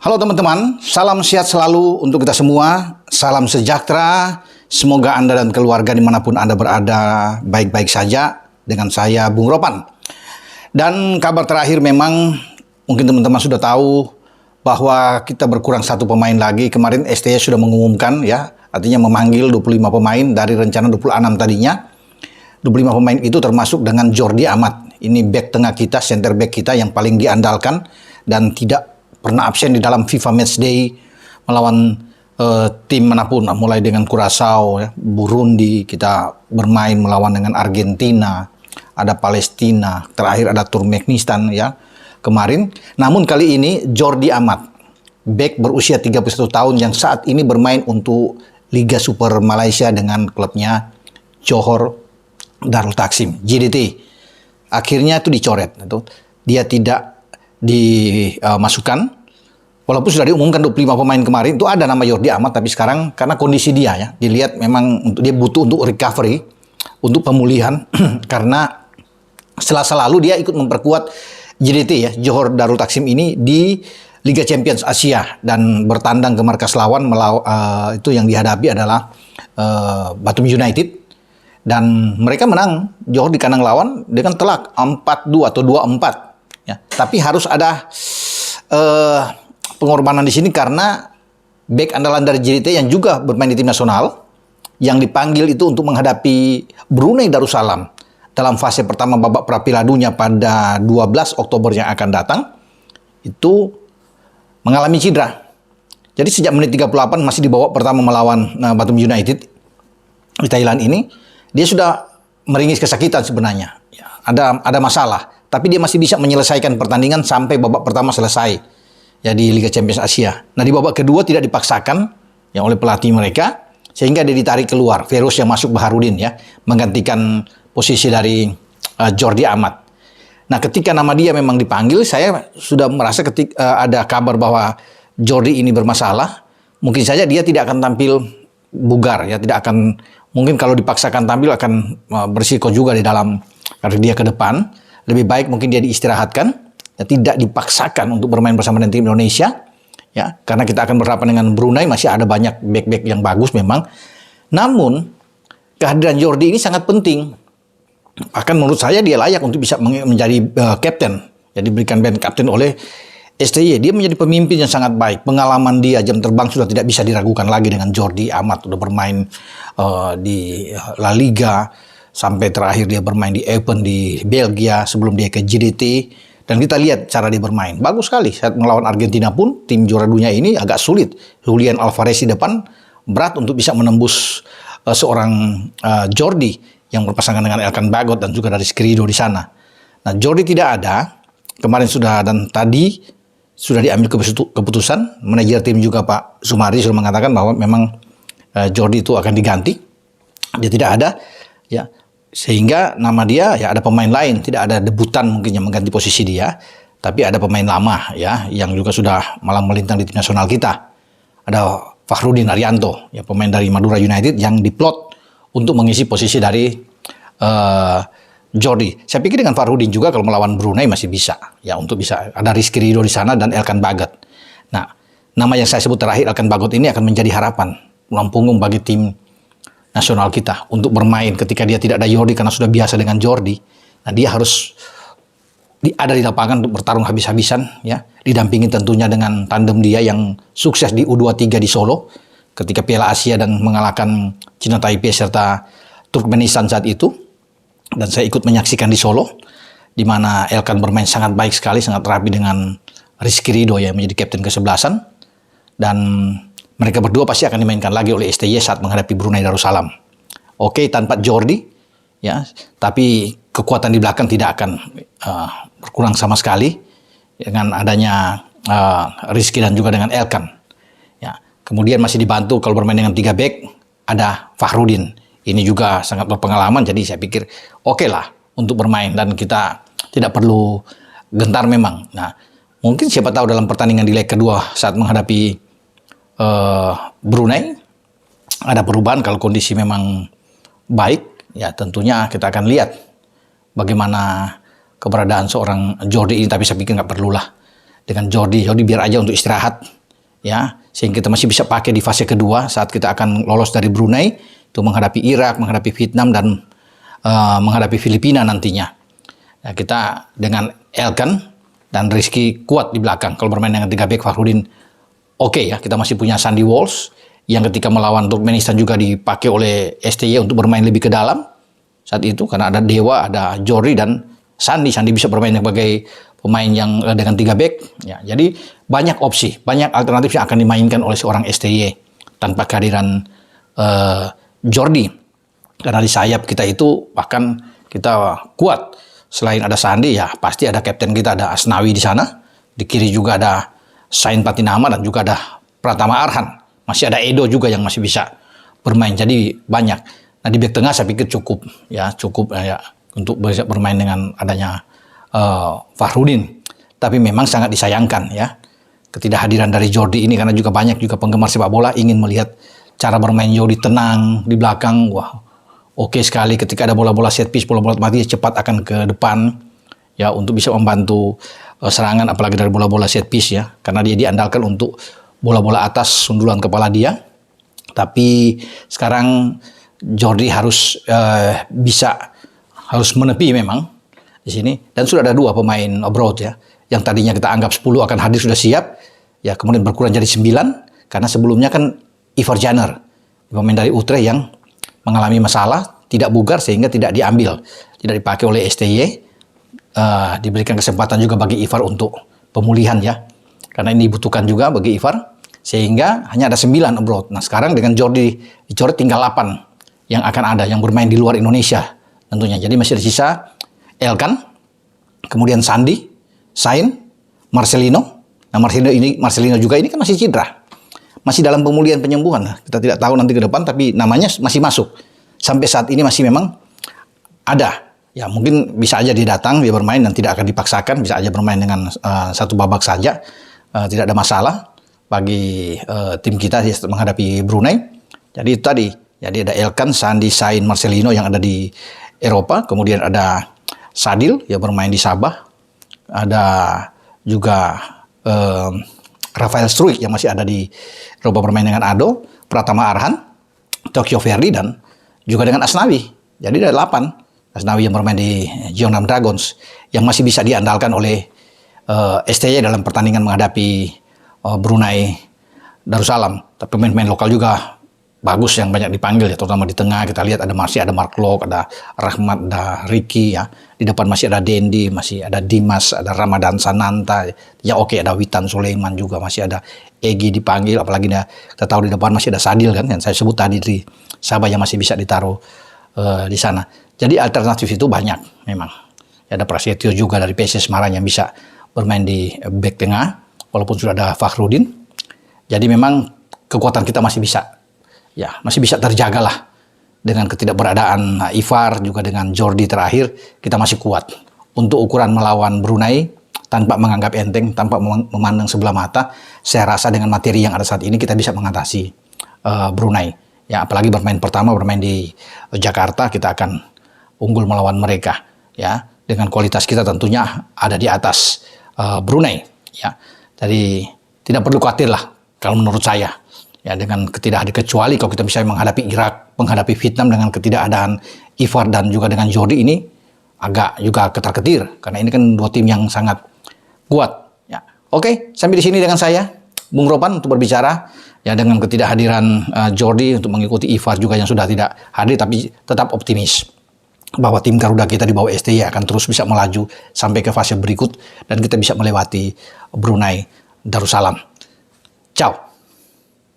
Halo teman-teman, salam sehat selalu untuk kita semua, salam sejahtera, semoga Anda dan keluarga dimanapun Anda berada baik-baik saja dengan saya Bung Ropan. Dan kabar terakhir memang mungkin teman-teman sudah tahu bahwa kita berkurang satu pemain lagi. Kemarin STY sudah mengumumkan ya, artinya memanggil 25 pemain dari rencana 26 tadinya. 25 pemain itu termasuk dengan Jordi Amat. Ini back tengah kita, center back kita yang paling diandalkan dan tidak pernah absen di dalam FIFA Matchday melawan tim manapun, mulai dengan Curaçao, ya, Burundi, kita bermain melawan dengan Argentina, ada Palestina, terakhir ada Turkmenistan ya kemarin. Namun kali ini Jordi Amat, back berusia 31 tahun yang saat ini bermain untuk Liga Super Malaysia dengan klubnya Johor Darul Taksim, JDT. Akhirnya itu dicoret, dia tidak dimasukkan, walaupun sudah diumumkan 25 pemain kemarin itu ada nama Jordi Amat, tapi sekarang karena kondisi dia ya dilihat memang dia butuh untuk recovery, untuk pemulihan karena Selasa lalu dia ikut memperkuat JDT ya, Johor Darul Taksim ini di Liga Champions Asia dan bertandang ke markas lawan itu yang dihadapi adalah Batum United dan mereka menang Johor di kandang lawan dengan telak 4-2 atau 2-4. Ya, tapi harus ada pengorbanan di sini karena back andalan dari JDT yang juga bermain di tim nasional yang dipanggil itu untuk menghadapi Brunei Darussalam dalam fase pertama babak pra-Piala pada 12 Oktober yang akan datang itu mengalami cedera. Jadi sejak menit 38 masih di babak pertama melawan Batum United di Thailand ini dia sudah meringis kesakitan sebenarnya. Ya, ada masalah. Tapi dia masih bisa menyelesaikan pertandingan sampai babak pertama selesai ya di Liga Champions Asia. Nah di babak kedua tidak dipaksakan ya oleh pelatih mereka sehingga dia ditarik keluar. Feroz yang masuk Baharudin ya menggantikan posisi dari Jordi Amat. Nah ketika nama dia memang dipanggil, saya sudah merasa ketika ada kabar bahwa Jordi ini bermasalah, mungkin saja dia tidak akan tampil bugar ya, tidak akan, mungkin kalau dipaksakan tampil akan berisiko juga di dalam karir dia ke depan. Lebih baik mungkin dia diistirahatkan, ya, tidak dipaksakan untuk bermain bersama dengan tim Indonesia, ya, karena kita akan berhadapan dengan Brunei, masih ada banyak back-back yang bagus memang. Namun kehadiran Jordi ini sangat penting. Bahkan menurut saya dia layak untuk bisa menjadi kapten, ya, diberikan band kapten oleh STY. Dia menjadi pemimpin yang sangat baik. Pengalaman dia, jam terbang sudah tidak bisa diragukan lagi dengan Jordi Amat. Sudah bermain di La Liga. Sampai terakhir dia bermain di Eupen di Belgia sebelum dia ke JDT. Dan kita lihat cara dia bermain. Bagus sekali. Saat melawan Argentina pun, tim juara dunia ini agak sulit. Julian Alvarez di depan berat untuk bisa menembus seorang Jordi yang berpasangan dengan Elkan Bagot dan juga dari Skrido di sana. Nah Jordi tidak ada. Kemarin sudah dan tadi sudah diambil keputusan. Manajer tim juga Pak Sumari sudah mengatakan bahwa memang Jordi itu akan diganti. Dia tidak ada. Ya. Sehingga nama dia ya ada pemain lain, tidak ada debutan mungkin yang mengganti posisi dia, tapi ada pemain lama ya yang juga sudah malang melintang di tim nasional kita. Ada Fakhrudin Arianto, ya pemain dari Madura United yang diplot untuk mengisi posisi dari Jordi. Saya pikir dengan Fakhrudin juga kalau melawan Brunei masih bisa ya, untuk bisa ada Rizky Ridho di sana dan Elkan Bagot. Nah, nama yang saya sebut terakhir Elkan Bagot ini akan menjadi harapan tulang punggung bagi tim nasional kita untuk bermain ketika dia tidak ada Jordi karena sudah biasa dengan Jordi. Nah, dia harus ada di lapangan untuk bertarung habis-habisan ya, didampingi tentunya dengan tandem dia yang sukses di U23 di Solo ketika Piala Asia dan mengalahkan Cina Taipei serta Turkmenistan saat itu. Dan saya ikut menyaksikan di Solo di mana Elkan bermain sangat baik sekali, sangat rapi dengan Rizky Ridho yang menjadi kapten ke-11 dan mereka berdua pasti akan dimainkan lagi oleh STY saat menghadapi Brunei Darussalam. Oke, tanpa Jordi, ya, tapi kekuatan di belakang tidak akan berkurang sama sekali dengan adanya Rizky dan juga dengan Elkan. Ya, kemudian masih dibantu kalau bermain dengan 3 back ada Fakhrudin. Ini juga sangat berpengalaman, jadi saya pikir oke lah untuk bermain dan kita tidak perlu gentar memang. Nah, mungkin siapa tahu dalam pertandingan di leg kedua saat menghadapi Brunei ada perubahan kalau kondisi memang baik ya, tentunya kita akan lihat bagaimana keberadaan seorang Jordi ini, tapi saya pikir nggak perlulah dengan Jordi biar aja untuk istirahat ya, sehingga kita masih bisa pakai di fase kedua saat kita akan lolos dari Brunei untuk menghadapi Irak, menghadapi Vietnam dan menghadapi Filipina nantinya. Ya, kita dengan Elkan dan Rizky kuat di belakang. Kalau bermain dengan 3 back Fakhrudin oke ya, kita masih punya Sandy Walsh yang ketika melawan Turkmenistan juga dipakai oleh STY untuk bermain lebih ke dalam saat itu, karena ada Dewa, ada Jordi dan Sandy bisa bermain sebagai pemain yang dengan 3 back ya. Jadi banyak opsi, banyak alternatif yang akan dimainkan oleh seorang STY tanpa kehadiran Jordi, karena di sayap kita itu bahkan kita kuat. Selain ada Sandy ya pasti ada kapten kita, ada Asnawi di sana, di kiri juga ada Sain Patinama dan juga ada Pratama Arhan, masih ada Edo juga yang masih bisa bermain, jadi banyak. Nah di back tengah saya pikir cukup ya untuk bisa bermain dengan adanya Fakhrudin. Tapi memang sangat disayangkan ya ketidakhadiran dari Jordi ini, karena juga banyak juga penggemar sepak bola ingin melihat cara bermain Jordi tenang di belakang. Wah, oke sekali ketika ada bola-bola set piece, bola-bola mati cepat akan ke depan ya untuk bisa membantu serangan, apalagi dari bola-bola set piece ya, karena dia diandalkan untuk bola-bola atas sundulan kepala dia. Tapi sekarang Jordi harus harus menepi memang di sini, dan sudah ada 2 pemain abroad ya, yang tadinya kita anggap 10 akan hadir sudah siap ya, kemudian berkurang jadi 9 karena sebelumnya kan Ivar Janner, pemain dari Utrecht yang mengalami masalah, tidak bugar sehingga tidak diambil, tidak dipakai oleh STY. Diberikan kesempatan juga bagi Ivar untuk pemulihan ya, karena ini dibutuhkan juga bagi Ivar, sehingga hanya ada 9 abroad. Nah sekarang dengan Jordi dicoret tinggal 8 yang akan ada, yang bermain di luar Indonesia tentunya. Jadi masih tersisa Elkan, kemudian Sandy, Sain, Marcelino. Nah Marcelino juga ini kan masih cedera, masih dalam pemulihan penyembuhan. Kita tidak tahu nanti ke depan, tapi namanya masih masuk. Sampai saat ini masih memang ada. Ya mungkin bisa aja dia datang, dia bermain dan tidak akan dipaksakan, bisa aja bermain dengan 1 babak saja, tidak ada masalah bagi tim kita menghadapi Brunei. Jadi itu tadi, jadi ada Elkan, Sandy, Sain, Marcelino yang ada di Eropa, kemudian ada Sadil yang bermain di Sabah, ada juga Rafael Struijk yang masih ada di Eropa bermain dengan Ado, Pratama Arhan, Tokyo Verdy dan juga dengan Asnawi. Jadi ada 8. Asnawi yang bermain di Jeonnam Dragons yang masih bisa diandalkan oleh STY dalam pertandingan menghadapi Brunei Darussalam. Tapi pemain-pemain lokal juga bagus yang banyak dipanggil ya, terutama di tengah kita lihat masih ada Mark Locke, ada Rahmat, ada Ricky ya. Di depan masih ada Dendi, masih ada Dimas, ada Ramadan Sananta. Ya oke, ada Witan Sulaiman juga, masih ada Egy dipanggil, apalagi kita tahu di depan masih ada Sadil kan yang saya sebut tadi di Sabah yang masih bisa ditaruh di sana. Jadi alternatif itu banyak memang. Ya, ada Prasetyo juga dari PSS Semarang yang bisa bermain di back tengah walaupun sudah ada Fakhrudin. Jadi memang kekuatan kita masih bisa terjaga lah dengan ketidakberadaan Ivar, juga dengan Jordi terakhir. Kita masih kuat untuk ukuran melawan Brunei tanpa menganggap enteng, tanpa memandang sebelah mata. Saya rasa dengan materi yang ada saat ini kita bisa mengatasi Brunei. Ya, apalagi bermain di Jakarta, kita akan unggul melawan mereka ya, dengan kualitas kita tentunya ada di atas Brunei ya. Jadi tidak perlu khawatir lah kalau menurut saya ya, dengan kecuali kalau kita bisa menghadapi Irak, menghadapi Vietnam dengan ketidakadaan Ivar dan juga dengan Jordi ini agak juga ketar-ketir, karena ini kan 2 tim yang sangat kuat ya. Oke, sampai di sini dengan saya Bung Ropan untuk berbicara ya, dengan ketidakhadiran Jordi untuk mengikuti Ivar juga yang sudah tidak hadir, tapi tetap optimis bahwa tim Garuda kita di bawah STY akan terus bisa melaju sampai ke fase berikut dan kita bisa melewati Brunei Darussalam. Ciao.